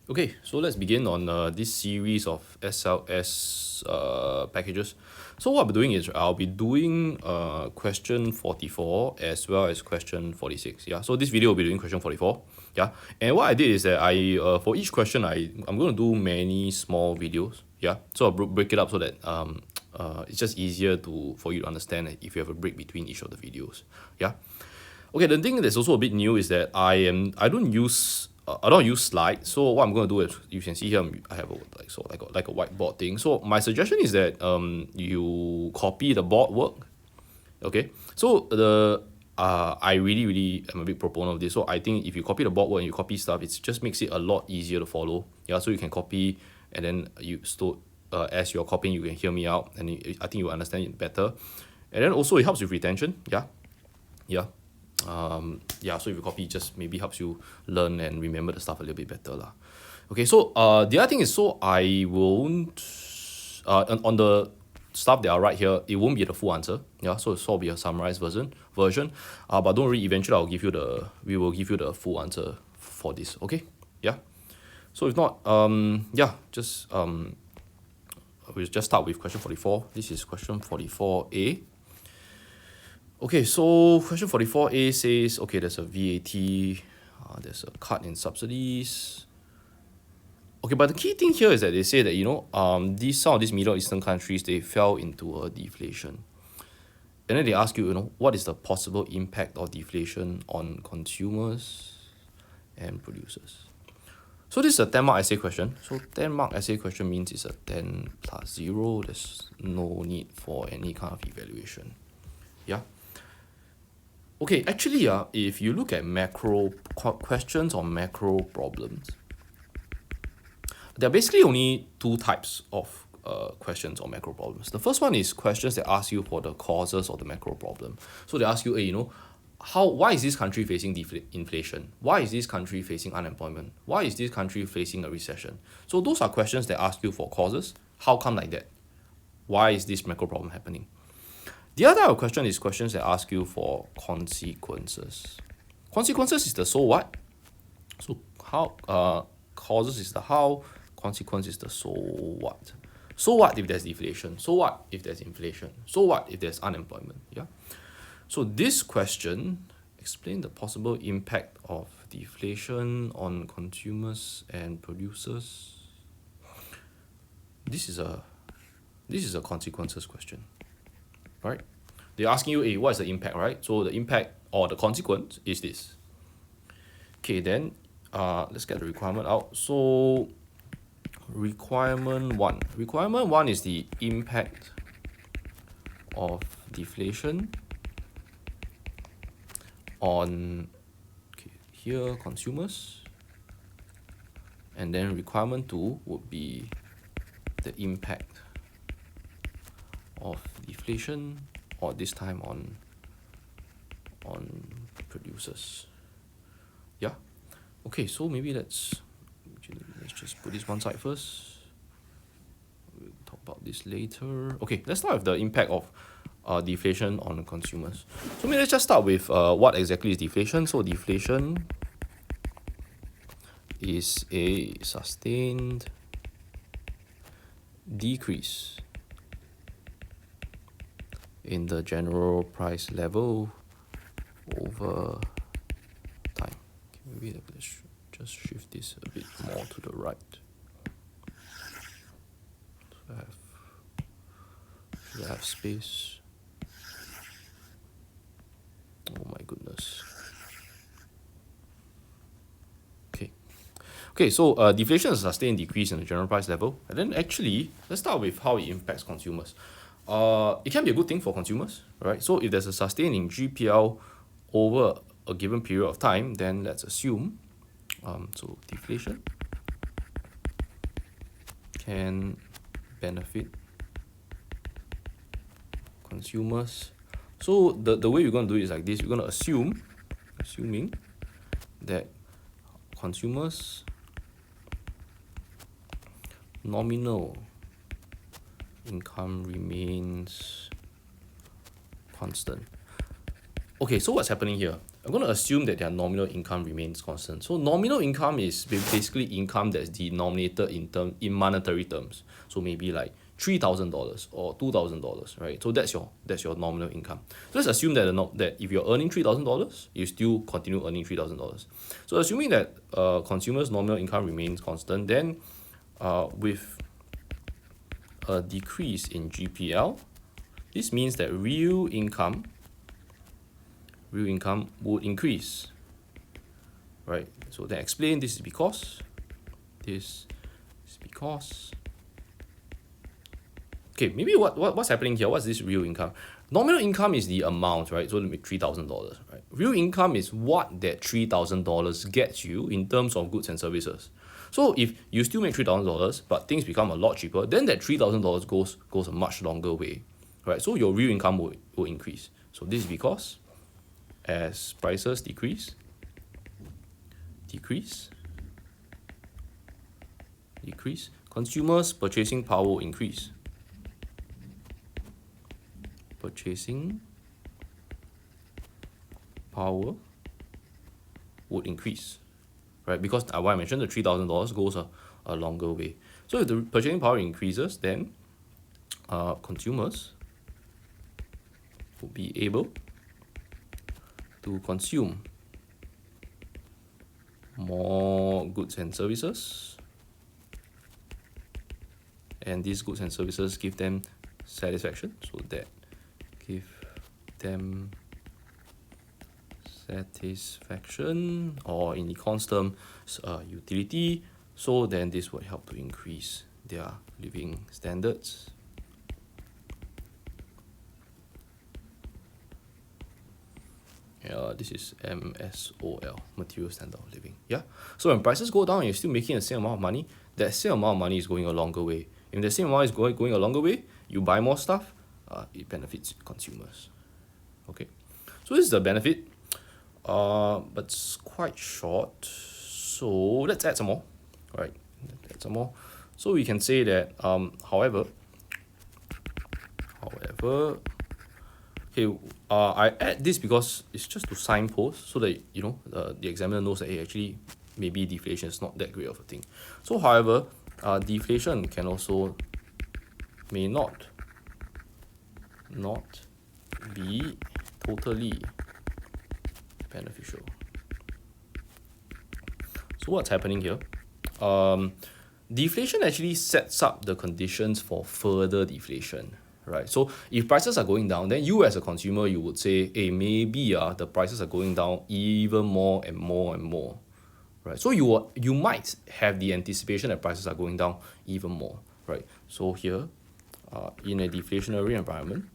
Okay, so let's begin on this series of SLS packages. So what I'll be doing is I'll be doing question 44 as well as question 46. Yeah, so this video will be doing question 44. Yeah, and what I did is that for each question I'm going to do many small videos. Yeah, so I'll break it up so that it's just easier for you to understand if you have a break between each of the videos. Yeah. Okay, the thing that's also a bit new is that I don't use slides. So what I'm going to do is you can see here I have like a whiteboard thing. So my suggestion is that you copy the board work. Okay, so I really am a big proponent of this. So I think if you copy the board work and you copy stuff, it just makes it a lot easier to follow. Yeah, so you can copy and then as you're copying, you can hear me out, and I think you understand it better. And then also it helps with retention. Yeah, yeah. Yeah, so if you copy, it just maybe helps you learn and remember the stuff a little bit better lah. Okay, so the other thing is, so I won't on the stuff that I write here, it won't be the full answer. Yeah, so it's all be a summarized version. But don't worry, eventually we will give you the full answer for this. Okay, yeah. So if not, we'll just start with question 44. This is question 44a. Okay, so question 44a says, okay, there's a VAT, there's a cut in subsidies. Okay, but the key thing here is that they say that, some of these Middle Eastern countries, they fell into a deflation. And then they ask you, what is the possible impact of deflation on consumers and producers? So this is a 10-mark essay question. So 10-mark essay question means it's a 10 plus 0. There's no need for any kind of evaluation. Yeah. Okay, actually, if you look at macro questions or macro problems, there are basically only two types of questions or macro problems. The first one is questions that ask you for the causes of the macro problem. So they ask you, why is this country facing inflation? Why is this country facing unemployment? Why is this country facing a recession? So those are questions that ask you for causes. How come like that? Why is this macro problem happening? The other type of question is questions that ask you for consequences. Consequences is the so what. So how causes is the how, consequence is the so what. So what if there's deflation? So what if there's inflation? So what if there's unemployment? Yeah. So this question, explain the possible impact of deflation on consumers and producers. This is a consequences question, right? They're asking you, what is the impact, right? So the impact or the consequence is this. Okay, then let's get the requirement out. So requirement one is the impact of deflation on here consumers, and then requirement 2 would be the impact of deflation, or this time on producers. Yeah. Okay, so maybe let's just put this one side first. We'll talk about this later. Okay, let's start with the impact of deflation on consumers. So maybe let's just start with what exactly is deflation. So deflation is a sustained decrease in the general price level over time. Okay, maybe let's just shift this a bit more to the right. So I have space. Oh my goodness. Okay, so deflation is a sustained decrease in the general price level. And then actually, let's start with how it impacts consumers. It can be a good thing for consumers, right? So if there's a sustaining GPL over a given period of time, then let's assume, so deflation can benefit consumers. So the way we're going to do it is like this. We're going to assuming that consumers' nominal income remains constant. Okay, so what's happening here? I'm going to assume that their nominal income remains constant. So nominal income is basically income that's denominated in monetary terms. So maybe like $3,000 or $2,000, right? So that's your nominal income. So let's assume that if you're earning $3,000, you still continue earning $3,000. So assuming that consumers' nominal income remains constant, then with a decrease in GPL, this means that real income would increase, right? So then explain this is because okay, maybe what's happening here? What's this real income? Nominal income is the amount, right? So $3,000, right? Real income is what that $3,000 gets you in terms of goods and services. So if you still make $3,000, but things become a lot cheaper, then that $3,000 goes a much longer way, right? So your real income will increase. So this is because as prices decrease, consumers' purchasing power will increase. Purchasing power would increase, right? Because what I mentioned, the $3,000 goes a longer way. So if the purchasing power increases, then consumers will be able to consume more goods and services, and these goods and services give them satisfaction, so that give them satisfaction, or in econs term, utility. So then this would help to increase their living standards. This is MSOL, material standard of living. Yeah. So when prices go down and you're still making the same amount of money, that same amount of money is going a longer way. If the same amount is going a longer way, you buy more stuff, it benefits consumers. Okay. So this is the benefit, but it's quite short. So let's add some more. All right. Let's add some more. So we can say that, however, okay, I add this because it's just to signpost so that the examiner knows that actually maybe deflation is not that great of a thing. So however, deflation can also may not be totally beneficial. So what's happening here? Deflation actually sets up the conditions for further deflation. Right, so if prices are going down, then you as a consumer, you would say, hey, maybe the prices are going down even more and more and more, right? So you might have the anticipation that prices are going down even more, right? So here, in a deflationary environment,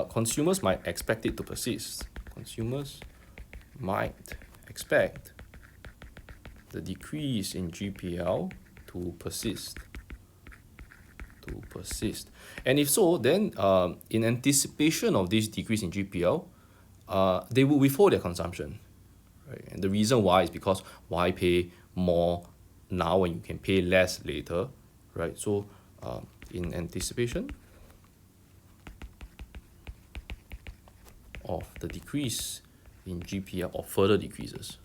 consumers might expect it to persist. Consumers might expect the decrease in GPL to persist. And if so, then in anticipation of this decrease in GPL, they will withhold their consumption. Right? And the reason why is because why pay more now when you can pay less later, right? So in anticipation of the decrease in GPL or further decreases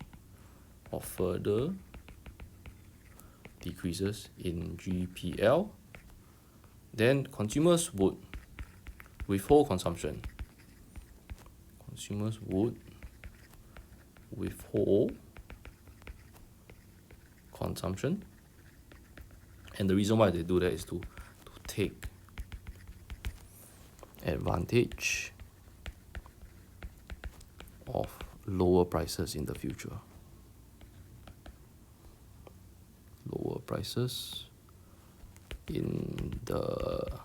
in GPL, then consumers would withhold consumption. Consumers would withhold consumption, and the reason why they do that is to take advantage of lower prices in the future. Lower prices in the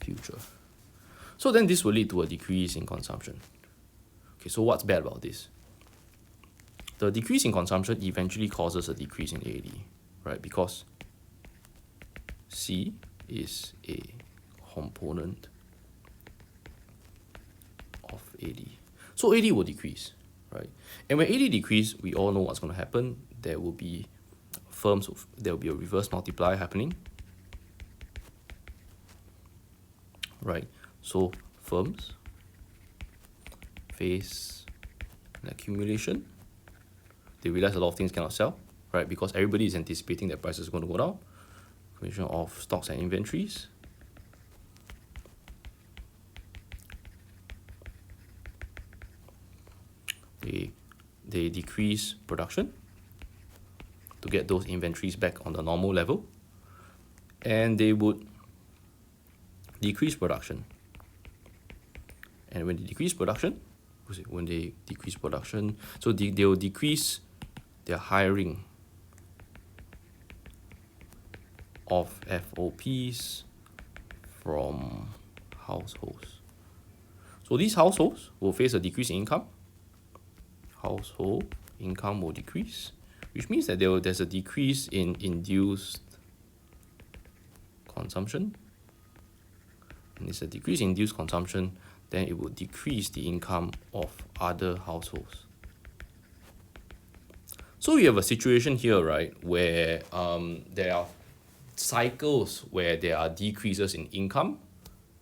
future. So then this will lead to a decrease in consumption. Okay, so what's bad about this? The decrease in consumption eventually causes a decrease in AD, right? Because C is a component of AD. So AD will decrease, right? And when AD decrease, we all know what's going to happen. There will be firms, there will be a reverse multiplier happening, right? So firms face an accumulation. They realize a lot of things cannot sell, right? Because everybody is anticipating that prices are going to go down. Accumulation of stocks and inventories. They decrease production to get those inventories back on the normal level, and they would decrease production. And when they decrease production, so they will decrease their hiring of FOPs from households. So these households will face a decrease in income. Household income will decrease, which means that there's a decrease in induced consumption. And it's a decrease in induced consumption, then it will decrease the income of other households. So we have a situation here, right, where there are cycles where there are decreases in income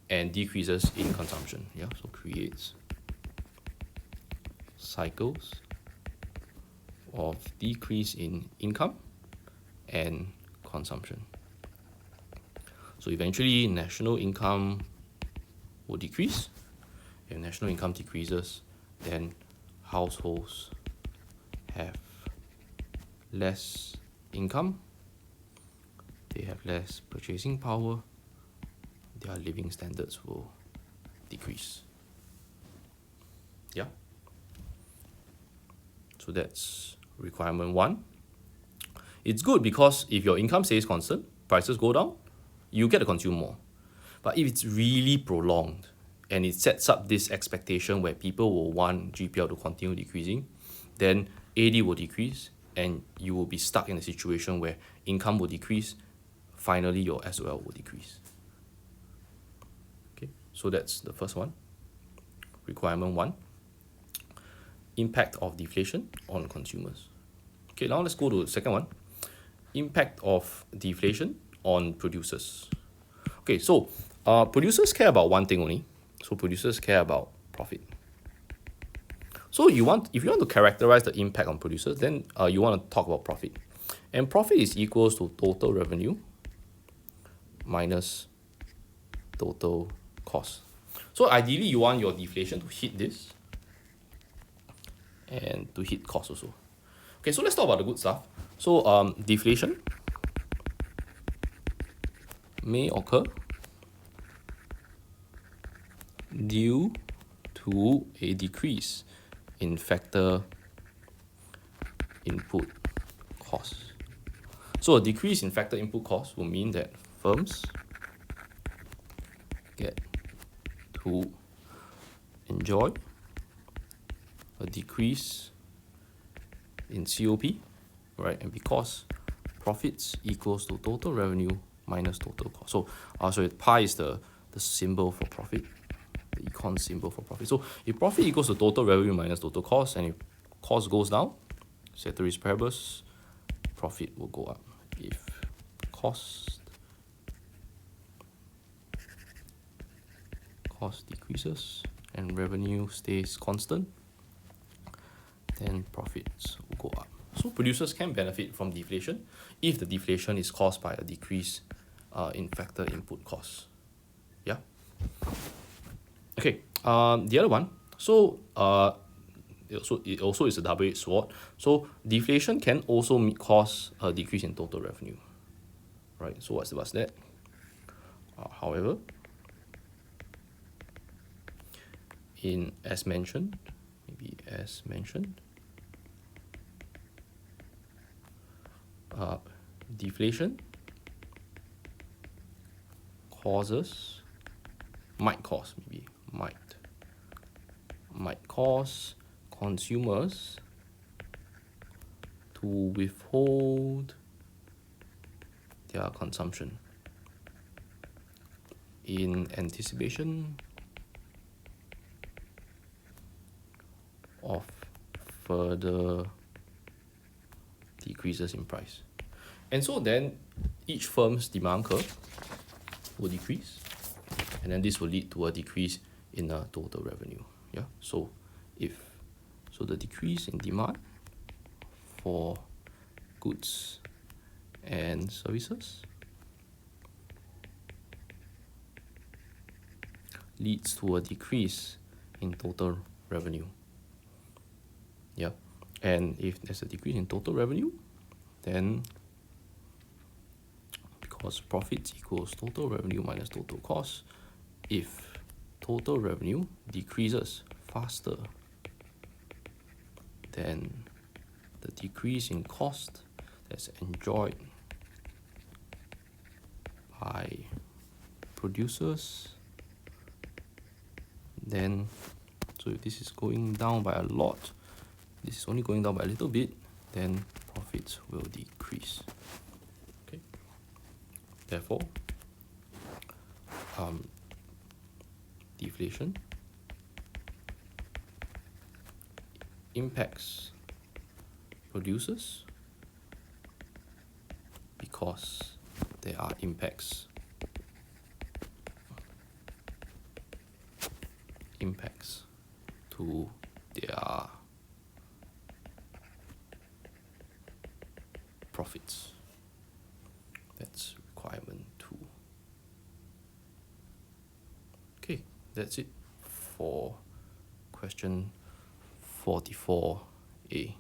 and decreases in consumption. Yeah, so creates cycles of decrease in income and consumption. So eventually national income will decrease. If national income decreases, then households have less income, they have less purchasing power, their living standards will decrease. Yeah. So that's requirement 1. It's good because if your income stays constant, prices go down, you get to consume more. But if it's really prolonged and it sets up this expectation where people will want GPL to continue decreasing, then AD will decrease and you will be stuck in a situation where income will decrease, finally your SOL will decrease. Okay, so that's the first one. Requirement 1. Impact of deflation on consumers. Okay, now let's go to the second one. Impact of deflation on producers. Okay, so producers care about one thing only. So producers care about profit. So if you want to characterize the impact on producers, then you want to talk about profit. And profit is equals to total revenue minus total cost. So ideally you want your deflation to hit this and to hit cost also. Okay, so let's talk about the good stuff. So deflation may occur due to a decrease in factor input costs. So a decrease in factor input costs will mean that firms get to enjoy a decrease in COP, right? And because profits equals to total revenue minus total cost. So pi is the symbol for profit, the econ symbol for profit. So if profit equals to total revenue minus total cost, and if cost goes down, ceteris paribus, profit will go up. If cost decreases and revenue stays constant, then profits will go up. So producers can benefit from deflation if the deflation is caused by a decrease in factor input costs. Yeah. Okay. The other one. So it also is a double-edged sword. So deflation can also cause a decrease in total revenue. Right. So what's that? However, as mentioned, deflation might cause consumers to withhold their consumption in anticipation of further decreases in price. And so then each firm's demand curve will decrease, and then this will lead to a decrease in total revenue. Yeah. So the decrease in demand for goods and services leads to a decrease in total revenue. Yeah. And if there's a decrease in total revenue, then because profits equals total revenue minus total cost, if total revenue decreases faster than the decrease in cost that's enjoyed by producers, then so if this is going down by a lot, this is only going down by a little bit, then profits will decrease. Okay. Therefore, deflation impacts producers because there are impacts to their profits. That's requirement 2. Okay, that's it for question 44a.